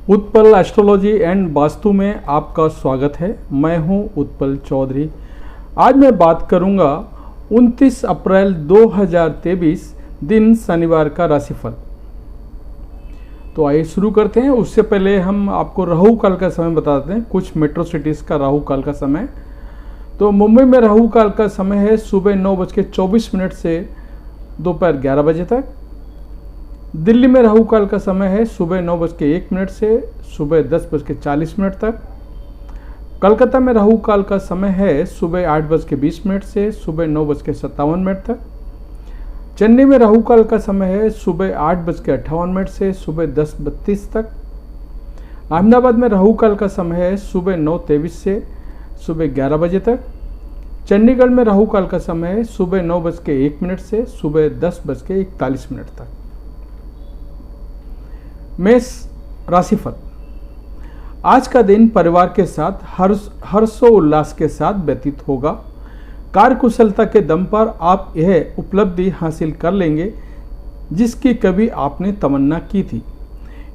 Utpal astrology and vastu में आपका स्वागत है। मैं हूं उत्पल चौधरी। आज मैं बात करूंगा 29 अप्रैल 2023 दिन शनिवार का राशिफल। तो आइए शुरू करते हैं। उससे पहले हम आपको राहु काल का समय बता देते हैं, कुछ मेट्रो सिटीज़ का राहु काल का समय। तो मुंबई में राहु काल का समय है सुबह 9:24 से दोपहर 11 बजे तक। दिल्ली में राहु काल का समय है सुबह 9:01 से सुबह 10:40 तक। कलकत्ता में राहु काल का समय है सुबह 8:20 से सुबह 9:57 तक। चेन्नई में राहु काल का समय है सुबह 8:58 से सुबह 10:32 तक। अहमदाबाद में राहु काल का समय है सुबह 9:23 से सुबह 11 बजे तक। चंडीगढ़ में राहु काल का समय है सुबह 9:01 से सुबह 10:41 तक। मेष राशिफल। आज का दिन परिवार के साथ हर्षोल्लास के साथ व्यतीत होगा। कार्यकुशलता के दम पर आप यह उपलब्धि हासिल कर लेंगे जिसकी कभी आपने तमन्ना की थी।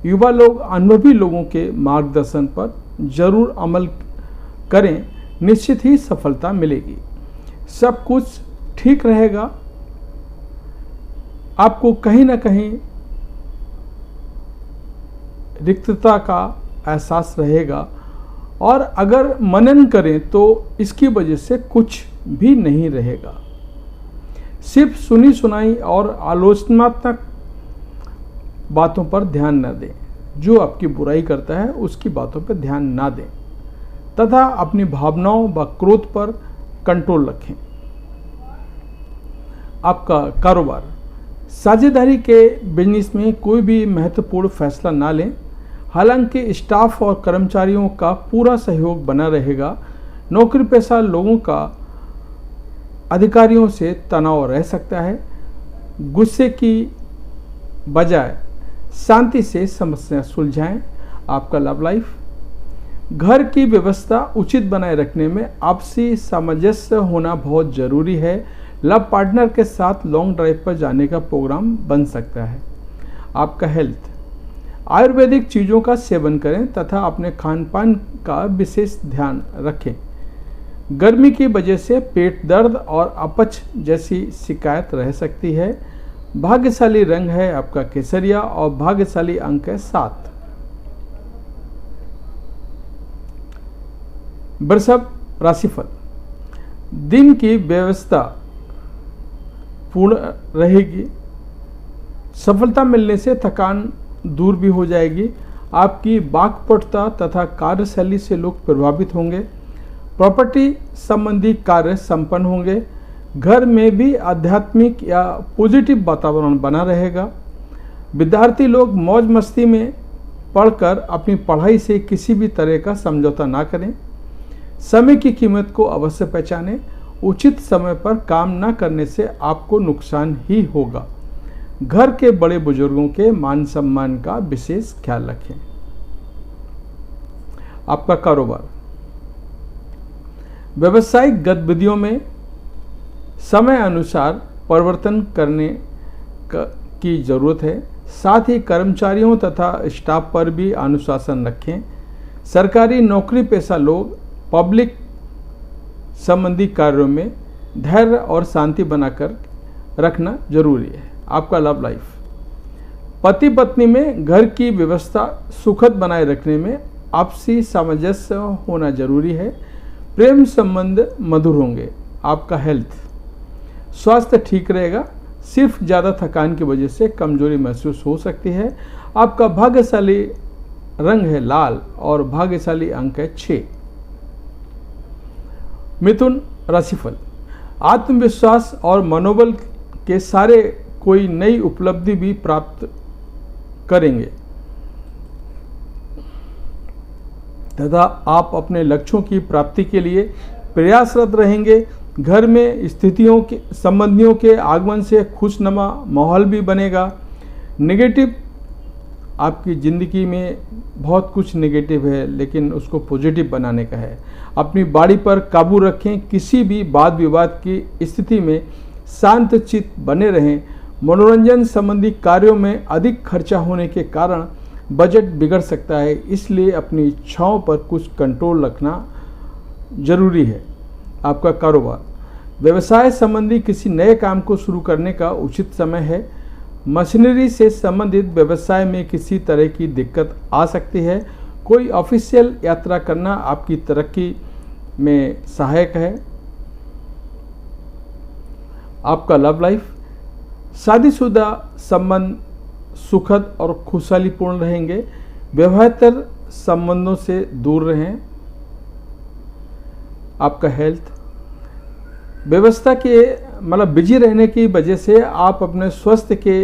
युवा लोग अनुभवी लोगों के मार्गदर्शन पर जरूर अमल करें, निश्चित ही सफलता मिलेगी। सब कुछ ठीक रहेगा। आपको कहीं ना कहीं रिक्तता का एहसास रहेगा और अगर मनन करें तो इसकी वजह से कुछ भी नहीं रहेगा। सिर्फ सुनी सुनाई और आलोचनात्मक बातों पर ध्यान न दें। जो आपकी बुराई करता है उसकी बातों पर ध्यान ना दें तथा अपनी भावनाओं व क्रोध पर कंट्रोल रखें। आपका कारोबार। साझेदारी के बिजनेस में कोई भी महत्वपूर्ण फैसला ना लें। हालांकि स्टाफ और कर्मचारियों का पूरा सहयोग बना रहेगा। नौकरी पेशा लोगों का अधिकारियों से तनाव रह सकता है। गुस्से की बजाय शांति से समस्या सुलझाएं। आपका लव लाइफ। घर की व्यवस्था उचित बनाए रखने में आपसी सामंजस्य होना बहुत जरूरी है। लव पार्टनर के साथ लॉन्ग ड्राइव पर जाने का प्रोग्राम बन सकता है। आपका हेल्थ। आयुर्वेदिक चीज़ों का सेवन करें तथा अपने खान पान का विशेष ध्यान रखें। गर्मी की वजह से पेट दर्द और अपच जैसी शिकायत रह सकती है। भाग्यशाली रंग है आपका केसरिया और भाग्यशाली अंक है 7। वृषभ राशिफल। दिन की व्यवस्था पूर्ण रहेगी। सफलता मिलने से थकान दूर भी हो जाएगी। आपकी वाक्पटुता तथा कार्यशैली से लोग प्रभावित होंगे। प्रॉपर्टी संबंधी कार्य संपन्न होंगे। घर में भी आध्यात्मिक या पॉजिटिव वातावरण बना रहेगा। विद्यार्थी लोग मौज मस्ती में पढ़कर अपनी पढ़ाई से किसी भी तरह का समझौता ना करें। समय की कीमत को अवश्य पहचानें। उचित समय पर काम न करने से आपको नुकसान ही होगा। घर के बड़े बुजुर्गों के मान सम्मान का विशेष ख्याल रखें। आपका कारोबार। व्यावसायिक गतिविधियों में समय अनुसार परिवर्तन करने की जरूरत है। साथ ही कर्मचारियों तथा स्टाफ पर भी अनुशासन रखें। सरकारी नौकरी पेशा लोग पब्लिक संबंधी कार्यों में धैर्य और शांति बनाकर रखना जरूरी है। आपका लव लाइफ। पति पत्नी में घर की व्यवस्था सुखद बनाए रखने में आपसी सामंजस्य होना जरूरी है। प्रेम संबंध मधुर होंगे। आपका हेल्थ। स्वास्थ्य ठीक रहेगा। सिर्फ ज़्यादा थकान की वजह से कमजोरी महसूस हो सकती है। आपका भाग्यशाली रंग है लाल और भाग्यशाली अंक है 6। मिथुन राशिफल। आत्मविश्वास और मनोबल के सारे कोई नई उपलब्धि भी प्राप्त करेंगे तथा आप अपने लक्ष्यों की प्राप्ति के लिए प्रयासरत रहेंगे। घर में स्थितियों के संबंधियों के आगमन से खुशनुमा माहौल भी बनेगा। नेगेटिव आपकी ज़िंदगी में बहुत कुछ नेगेटिव है लेकिन उसको पॉजिटिव बनाने का है। अपनी बाड़ी पर काबू रखें। किसी भी वाद विवाद की स्थिति में शांत चित्त बने रहें। मनोरंजन संबंधी कार्यों में अधिक खर्चा होने के कारण बजट बिगड़ सकता है, इसलिए अपनी इच्छाओं पर कुछ कंट्रोल रखना जरूरी है। आपका कारोबार, व्यवसाय संबंधी किसी नए काम को शुरू करने का उचित समय है। मशीनरी से संबंधित व्यवसाय में किसी तरह की दिक्कत आ सकती है। कोई ऑफिशियल यात्रा करना आपकी तरक्की में सहायक है। आपका लव लाइफ, शादीशुदा संबंध सुखद और खुशहालीपूर्ण रहेंगे। वैवाहिक संबंधों से दूर रहें। आपका हेल्थ, व्यवस्था के बिजी रहने की वजह से आप अपने स्वास्थ्य के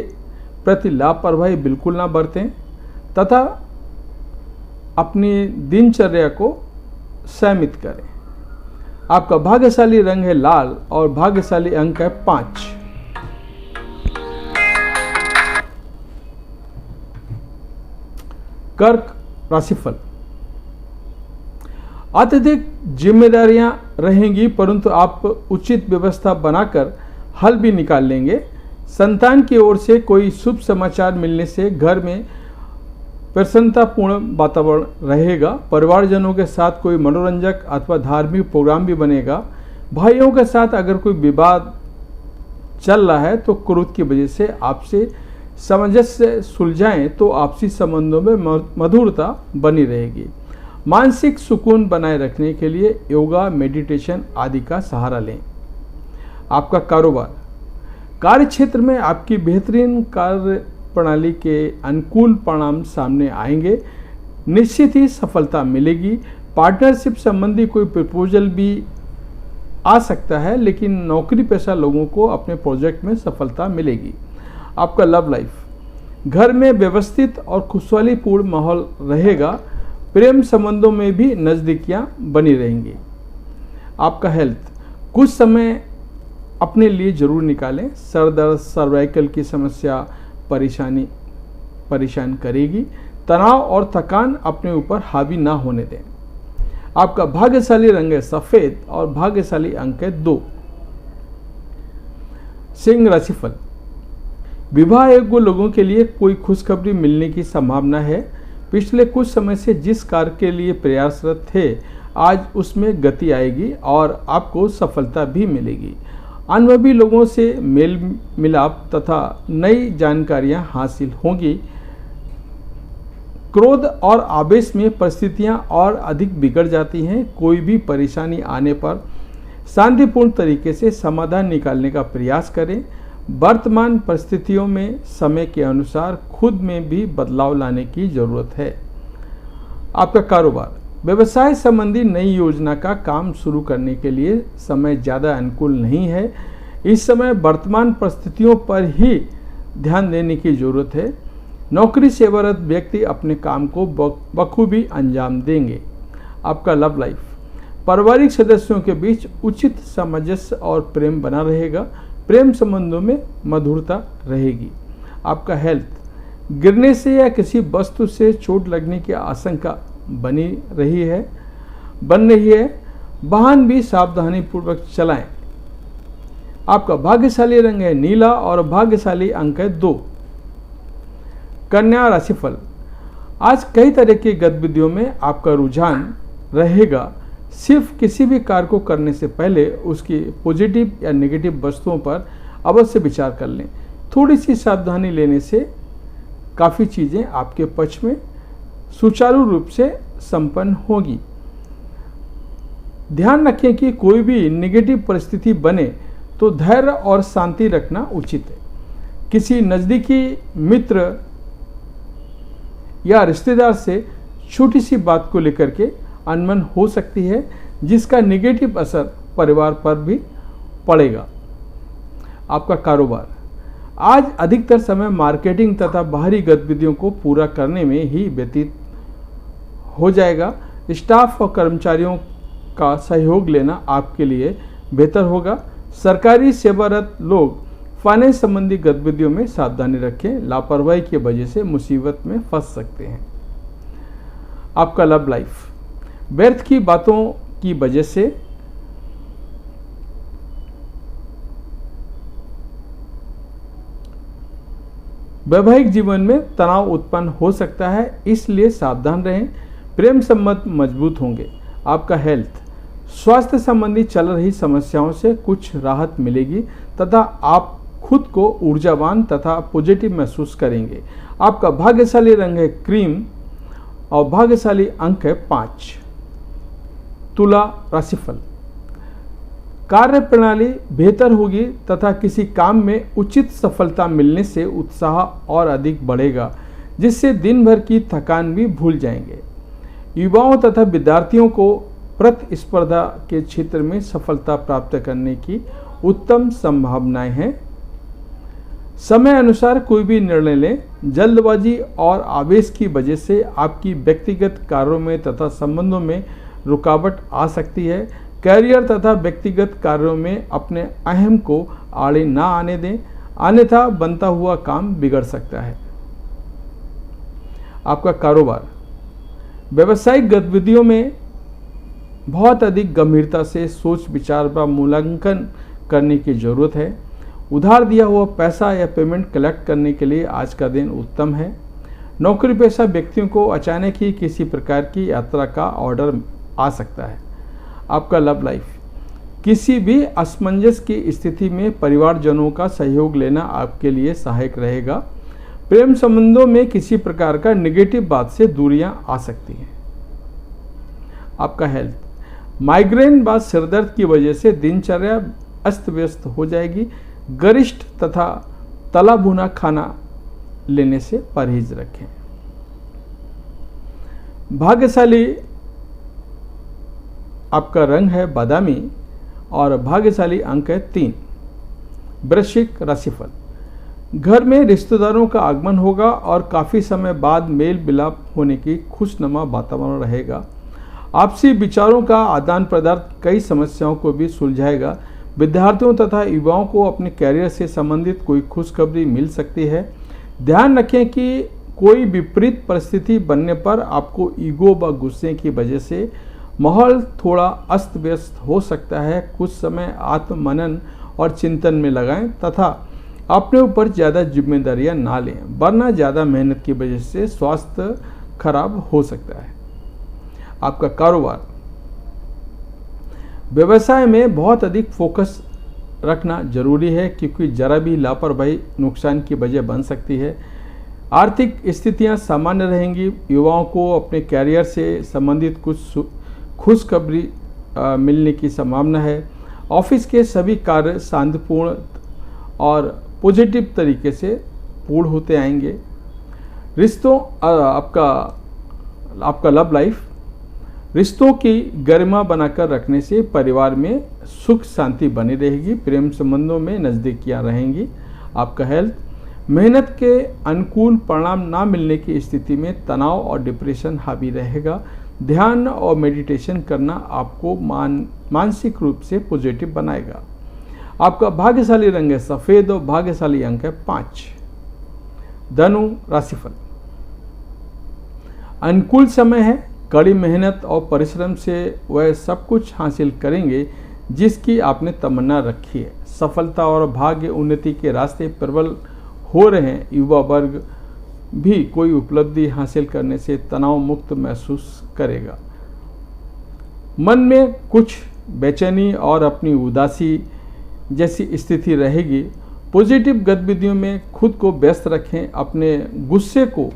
प्रति लापरवाही बिल्कुल ना बरतें तथा अपनी दिनचर्या को संयमित करें। आपका भाग्यशाली रंग है लाल और भाग्यशाली अंक है 5। कर्क राशिफल, अत्यधिक जिम्मेदारियां रहेंगी परंतु आप उचित व्यवस्था बनाकर हल भी निकाल लेंगे। संतान की ओर से कोई शुभ समाचार मिलने से घर में प्रसन्नतापूर्ण वातावरण रहेगा। परिवारजनों के साथ कोई मनोरंजक अथवा धार्मिक प्रोग्राम भी बनेगा। भाइयों के साथ अगर कोई विवाद चल रहा है तो क्रोध की वजह से आपसे सामंजस्य सुलझाएं तो आपसी संबंधों में मधुरता बनी रहेगी। मानसिक सुकून बनाए रखने के लिए योगा, मेडिटेशन आदि का सहारा लें। आपका कारोबार, कार्य क्षेत्र में आपकी बेहतरीन कार्य प्रणाली के अनुकूल परिणाम सामने आएंगे। निश्चित ही सफलता मिलेगी। पार्टनरशिप संबंधी कोई प्रपोजल भी आ सकता है, लेकिन नौकरी पेशा लोगों को अपने प्रोजेक्ट में सफलता मिलेगी। आपका लव लाइफ, घर में व्यवस्थित और खुशहालीपूर्ण माहौल रहेगा। प्रेम संबंधों में भी नज़दीकियां बनी रहेंगी। आपका हेल्थ, कुछ समय अपने लिए जरूर निकालें। सर दर्द, सर्वाइकल की समस्या परेशान करेगी। तनाव और थकान अपने ऊपर हावी ना होने दें। आपका भाग्यशाली रंग है सफेद और भाग्यशाली अंक है 2। सिंह राशिफल, विवाह योग्य लोगों के लिए कोई खुशखबरी मिलने की संभावना है। पिछले कुछ समय से जिस कार्य के लिए प्रयासरत थे आज उसमें गति आएगी और आपको सफलता भी मिलेगी। अनुभवी लोगों से मेल मिलाप तथा नई जानकारियां हासिल होंगी। क्रोध और आवेश में परिस्थितियां और अधिक बिगड़ जाती हैं। कोई भी परेशानी आने पर शांतिपूर्ण तरीके से समाधान निकालने का प्रयास करें। वर्तमान परिस्थितियों में समय के अनुसार खुद में भी बदलाव लाने की जरूरत है। आपका कारोबार, व्यवसाय संबंधी नई योजना का काम शुरू करने के लिए समय ज़्यादा अनुकूल नहीं है। इस समय वर्तमान परिस्थितियों पर ही ध्यान देने की जरूरत है। नौकरी सेवारत व्यक्ति अपने काम को बखूबी अंजाम देंगे। आपका लव लाइफ, पारिवारिक सदस्यों के बीच उचित सामंजस्य और प्रेम बना रहेगा। प्रेम संबंधों में मधुरता रहेगी। आपका हेल्थ, गिरने से या किसी वस्तु से चोट लगने की आशंका बन रही है। वाहन भी सावधानी पूर्वक चलाएं। आपका भाग्यशाली रंग है नीला और भाग्यशाली अंक है 2। कन्या राशिफल, आज कई तरह की गतिविधियों में आपका रुझान रहेगा। सिर्फ किसी भी कार्य को करने से पहले उसकी पॉजिटिव या नेगेटिव वस्तुओं पर अवश्य विचार कर लें। थोड़ी सी सावधानी लेने से काफ़ी चीज़ें आपके पक्ष में सुचारू रूप से संपन्न होगी। ध्यान रखें कि कोई भी नेगेटिव परिस्थिति बने तो धैर्य और शांति रखना उचित है। किसी नज़दीकी मित्र या रिश्तेदार से छोटी सी बात को लेकर के अनबन हो सकती है, जिसका नेगेटिव असर परिवार पर भी पड़ेगा। आपका कारोबार, आज अधिकतर समय मार्केटिंग तथा बाहरी गतिविधियों को पूरा करने में ही व्यतीत हो जाएगा। स्टाफ और कर्मचारियों का सहयोग लेना आपके लिए बेहतर होगा। सरकारी सेवारत लोग फाइनेंस संबंधी गतिविधियों में सावधानी रखें। लापरवाही की वजह से मुसीबत में फंस सकते हैं। आपका लव लाइफ, व्यर्थ की बातों की वजह से वैवाहिक जीवन में तनाव उत्पन्न हो सकता है, इसलिए सावधान रहें। प्रेम संबंध मजबूत होंगे। आपका हेल्थ, स्वास्थ्य संबंधी चल रही समस्याओं से कुछ राहत मिलेगी तथा आप खुद को ऊर्जावान तथा पॉजिटिव महसूस करेंगे। आपका भाग्यशाली रंग है क्रीम और भाग्यशाली अंक है 5। तुला राशिफल, कार्य प्रणाली बेहतर होगी तथा किसी काम में उचित सफलता मिलने से उत्साह और अधिक बढ़ेगा, जिससे दिन भर की थकान भी भूल जाएंगे। युवाओं तथा विद्यार्थियों को प्रतिस्पर्धा के क्षेत्र में सफलता प्राप्त करने की उत्तम संभावनाएं हैं। समय अनुसार कोई भी निर्णय लें। जल्दबाजी और आवेश की वजह से आपकी व्यक्तिगत कार्यों में तथा संबंधों में रुकावट आ सकती है। कैरियर तथा व्यक्तिगत कार्यों में अपने अहम को आड़े ना आने दें, अन्यथा बनता हुआ काम बिगड़ सकता है। आपका कारोबार, व्यावसायिक गतिविधियों में बहुत अधिक गंभीरता से सोच विचार व मूल्यांकन करने की जरूरत है। उधार दिया हुआ पैसा या पेमेंट कलेक्ट करने के लिए आज का दिन उत्तम है। नौकरी पेशा व्यक्तियों को अचानक ही किसी प्रकार की यात्रा का ऑर्डर आ सकता है। आपका लव लाइफ, किसी भी असमंजस की स्थिति में परिवारजनों का सहयोग लेना आपके लिए सहायक रहेगा। प्रेम संबंधों में किसी प्रकार का नेगेटिव बात से दूरियां आ सकती हैं। आपका हेल्थ, माइग्रेन व सिरदर्द की वजह से दिनचर्या अस्त व्यस्त हो जाएगी। गरिष्ठ तथा तला भुना खाना लेने से परहेज रखें। भाग्यशाली आपका रंग है बादामी और भाग्यशाली अंक है 3। वृश्चिक राशिफल, घर में रिश्तेदारों का आगमन होगा और काफ़ी समय बाद मेल मिलाप होने की खुशनुमा वातावरण रहेगा। आपसी विचारों का आदान प्रदान कई समस्याओं को भी सुलझाएगा। विद्यार्थियों तथा युवाओं को अपने कैरियर से संबंधित कोई खुशखबरी मिल सकती है। ध्यान रखें कि कोई विपरीत परिस्थिति बनने पर आपको ईगो व गुस्से की वजह से माहौल थोड़ा अस्त व्यस्त हो सकता है। कुछ समय आत्ममनन और चिंतन में लगाएं तथा अपने ऊपर ज़्यादा जिम्मेदारियां ना लें, वरना ज़्यादा मेहनत की वजह से स्वास्थ्य खराब हो सकता है। आपका कारोबार, व्यवसाय में बहुत अधिक फोकस रखना जरूरी है, क्योंकि जरा भी लापरवाही नुकसान की वजह बन सकती है। आर्थिक स्थितियां सामान्य रहेंगी। युवाओं को अपने कैरियर से संबंधित कुछ खुशखबरी मिलने की संभावना है। ऑफिस के सभी कार्य शांतिपूर्ण और पॉजिटिव तरीके से पूर्ण होते आएंगे। रिश्तों, आपका लव लाइफ, रिश्तों की गरिमा बनाकर रखने से परिवार में सुख शांति बनी रहेगी। प्रेम संबंधों में नज़दीकियां रहेंगी। आपका हेल्थ, मेहनत के अनुकूल परिणाम ना मिलने की स्थिति में तनाव और डिप्रेशन हावी रहेगा। ध्यान और मेडिटेशन करना आपको मानसिक रूप से पॉजिटिव बनाएगा। आपका भाग्यशाली रंग है सफ़ेद और भाग्यशाली अंक है 5। धनु राशिफल, अनुकूल समय है। कड़ी मेहनत और परिश्रम से वह सब कुछ हासिल करेंगे जिसकी आपने तमन्ना रखी है। सफलता और भाग्य उन्नति के रास्ते प्रबल हो रहे हैं। युवा वर्ग भी कोई उपलब्धि हासिल करने से तनाव मुक्त महसूस करेगा। मन में कुछ बेचैनी और अपनी उदासी जैसी स्थिति रहेगी। पॉजिटिव गतिविधियों में खुद को व्यस्त रखें। अपने गुस्से को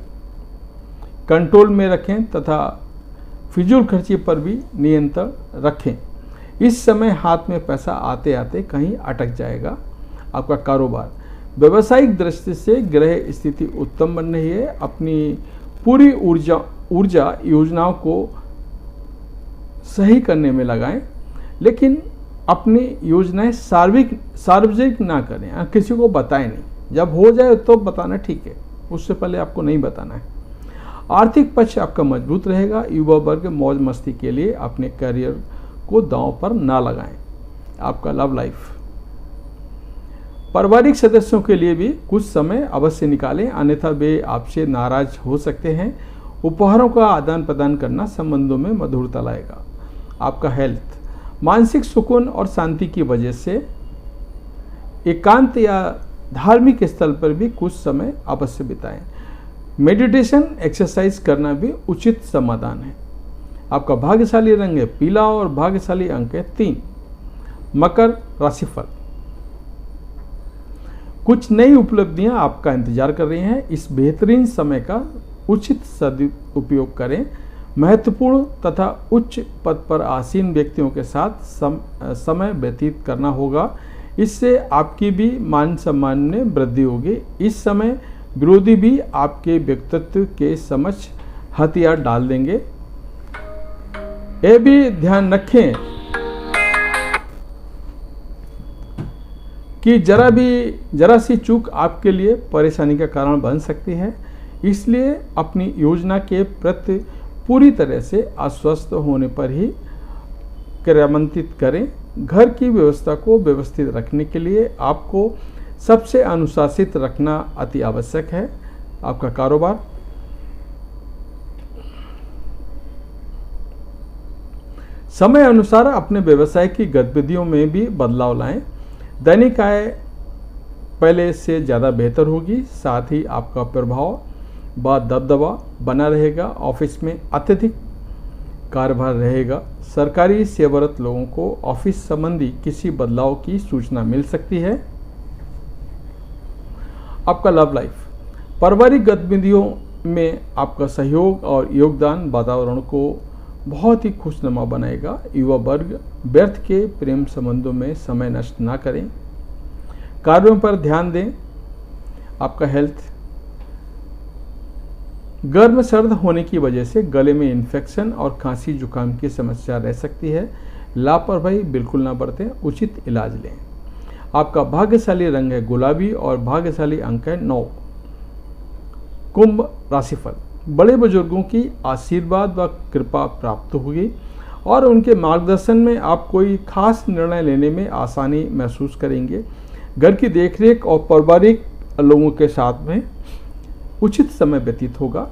कंट्रोल में रखें तथा फिजूल खर्ची पर भी नियंत्रण रखें। इस समय हाथ में पैसा आते आते कहीं अटक जाएगा। आपका कारोबार, व्यावसायिक दृष्टि से ग्रह स्थिति उत्तम बन रही है। अपनी पूरी ऊर्जा योजनाओं को सही करने में लगाएं, लेकिन अपनी योजनाएं सार्वजनिक ना करें, किसी को बताएं नहीं। जब हो जाए तो बताना ठीक है, उससे पहले आपको नहीं बताना है। आर्थिक पक्ष आपका मजबूत रहेगा। युवा वर्ग मौज मस्ती के लिए अपने करियर को दांव पर ना लगाएं। आपका लव लाइफ, पारिवारिक सदस्यों के लिए भी कुछ समय अवश्य निकालें, अन्यथा वे आपसे नाराज हो सकते हैं। उपहारों का आदान प्रदान करना संबंधों में मधुरता लाएगा। आपका हेल्थ, मानसिक सुकून और शांति की वजह से एकांत या धार्मिक स्थल पर भी कुछ समय अवश्य बिताएं। मेडिटेशन एक्सरसाइज करना भी उचित समाधान है। आपका भाग्यशाली रंग है पीला और भाग्यशाली अंक है 3। मकर राशिफल, कुछ नई उपलब्धियां आपका इंतजार कर रही हैं। इस बेहतरीन समय का उचित सदुपयोग करें। महत्वपूर्ण तथा उच्च पद पर आसीन व्यक्तियों के साथ समय व्यतीत करना होगा। इससे आपकी भी मान सम्मान में वृद्धि होगी। इस समय विरोधी भी आपके व्यक्तित्व के समक्ष हथियार डाल देंगे। यह भी ध्यान रखें कि जरा सी चूक आपके लिए परेशानी का कारण बन सकती है। इसलिए अपनी योजना के प्रति पूरी तरह से आश्वस्त होने पर ही क्रियान्वित करें। घर की व्यवस्था को व्यवस्थित रखने के लिए आपको सबसे अनुशासित रखना अति आवश्यक है। आपका कारोबार, समय अनुसार अपने व्यवसाय की गतिविधियों में भी बदलाव लाएं। दैनिक आय पहले से ज़्यादा बेहतर होगी। साथ ही आपका प्रभाव व दबदबा बना रहेगा। ऑफिस में अत्यधिक कार्यभार रहेगा। सरकारी सेवारत लोगों को ऑफिस संबंधी किसी बदलाव की सूचना मिल सकती है। आपका लव लाइफ, पारिवारिक गतिविधियों में आपका सहयोग और योगदान वातावरण को बहुत ही खुशनुमा बनाएगा। युवा वर्ग व्यर्थ के प्रेम संबंधों में समय नष्ट ना करें, कार्यों पर ध्यान दें। आपका हेल्थ, गर्म सर्द होने की वजह से गले में इन्फेक्शन और खांसी जुकाम की समस्या रह सकती है। लापरवाही बिल्कुल ना बरतें, उचित इलाज लें। आपका भाग्यशाली रंग है गुलाबी और भाग्यशाली अंक है 9। कुंभ राशिफल, बड़े बुजुर्गों की आशीर्वाद व कृपा प्राप्त होगी और उनके मार्गदर्शन में आप कोई खास निर्णय लेने में आसानी महसूस करेंगे। घर की देखरेख और पारिवारिक लोगों के साथ में उचित समय व्यतीत होगा।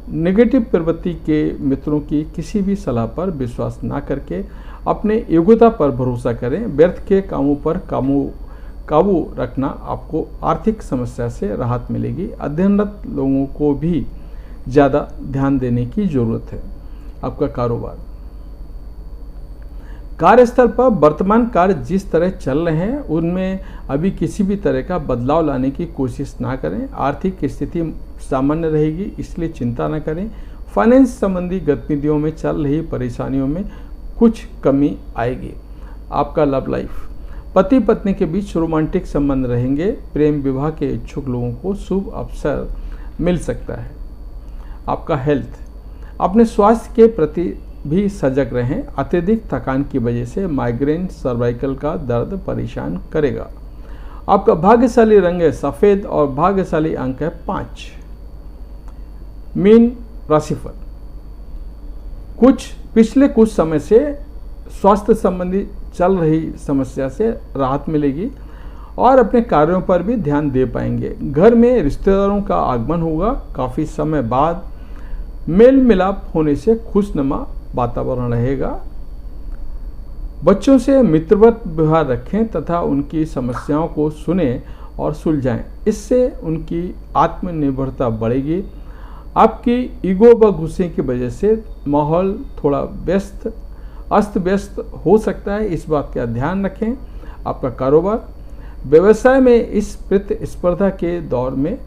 नेगेटिव प्रवृत्ति के मित्रों की किसी भी सलाह पर विश्वास ना करके अपने योग्यता पर भरोसा करें। व्यर्थ के कामों पर काबू रखना आपको आर्थिक समस्या से राहत मिलेगी। अध्ययनरत लोगों को भी ज़्यादा ध्यान देने की जरूरत है। आपका कारोबार, कार्यस्थल पर वर्तमान कार्य जिस तरह चल रहे हैं उनमें अभी किसी भी तरह का बदलाव लाने की कोशिश ना करें। आर्थिक स्थिति सामान्य रहेगी, इसलिए चिंता न करें। फाइनेंस संबंधी गतिविधियों में चल रही परेशानियों में कुछ कमी आएगी। आपका लव लाइफ, पति पत्नी के बीच रोमांटिक संबंध रहेंगे। प्रेम विवाह के इच्छुक लोगों को शुभ अवसर मिल सकता है। आपका हेल्थ, अपने स्वास्थ्य के प्रति भी सजग रहें। अत्यधिक थकान की वजह से माइग्रेन, सर्वाइकल का दर्द परेशान करेगा। आपका भाग्यशाली रंग है सफ़ेद और भाग्यशाली अंक है 5। मीन राशिफल, पिछले कुछ समय से स्वास्थ्य संबंधी चल रही समस्या से राहत मिलेगी और अपने कार्यों पर भी ध्यान दे पाएंगे। घर में रिश्तेदारों का आगमन होगा। काफ़ी समय बाद मेल मिलाप होने से खुशनुमा वातावरण रहेगा। बच्चों से मित्रवत व्यवहार रखें तथा उनकी समस्याओं को सुनें और सुलझाएं। इससे उनकी आत्मनिर्भरता बढ़ेगी। आपकी ईगो व गुस्से की वजह से माहौल थोड़ा अस्त व्यस्त हो सकता है, इस बात का ध्यान रखें। आपका कारोबार, व्यवसाय में इस प्रतिस्पर्धा के दौर में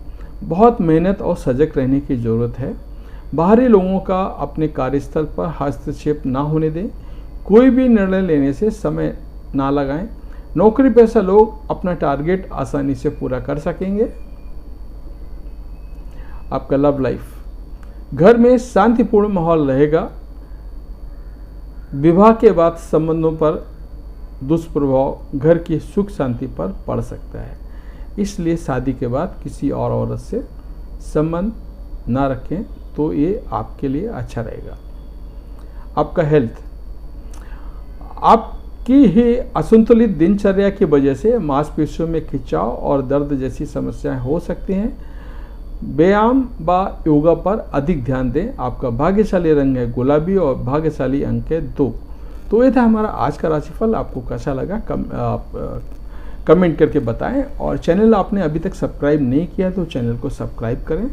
बहुत मेहनत और सजग रहने की ज़रूरत है। बाहरी लोगों का अपने कार्यस्थल पर हस्तक्षेप ना होने दें। कोई भी निर्णय लेने से समय ना लगाएं। नौकरी पेशा लोग अपना टारगेट आसानी से पूरा कर सकेंगे। आपका लव लाइफ, घर में शांतिपूर्ण माहौल रहेगा। विवाह के बाद संबंधों पर दुष्प्रभाव घर की सुख शांति पर पड़ सकता है, इसलिए शादी के बाद किसी और औरत से संबंध ना रखें तो ये आपके लिए अच्छा रहेगा। आपका हेल्थ, आपकी ही असंतुलित दिनचर्या की वजह से मांसपेशियों में खिंचाव और दर्द जैसी समस्याएं हो सकती हैं। व्यायाम व योगा पर अधिक ध्यान दें। आपका भाग्यशाली रंग है गुलाबी और भाग्यशाली अंक है 2। तो ये था हमारा आज का राशिफल। आपको कैसा लगा कमेंट करके बताएं। और चैनल आपने अभी तक सब्सक्राइब नहीं किया तो चैनल को सब्सक्राइब करें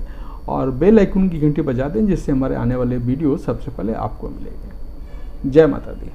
और बेल आइकन की घंटी बजा दें, जिससे हमारे आने वाले वीडियो सबसे पहले आपको मिलेंगे। जय माता दी।